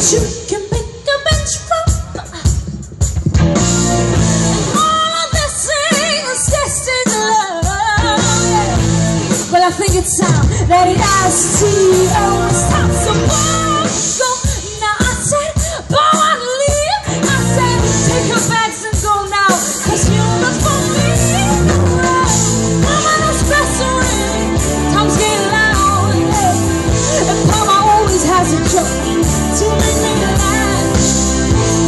You can pick a bench from, and all of this is destined love. Well, I think it's time that it has to stop some more. Go now, I said, boy, I leave. I said, take your bags and go now, 'cause you're not for me. Mama, don't stress away. Time's getting loud, and Mama always has a joke to make me alive.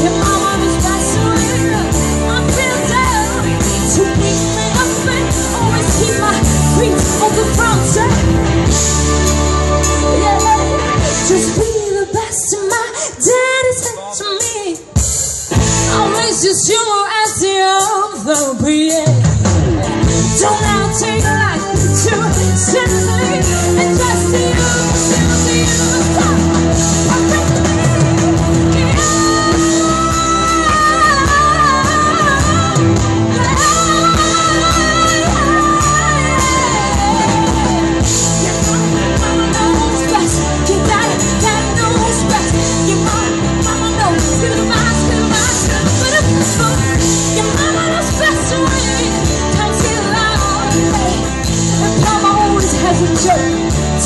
If Mama is passing away, I feel down to make me up and always keep my feet on the ground. Yeah, just be the best my daddy said to me. I'll raise just you as the other, don't now take life too seriously and just see you in the top.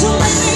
To make me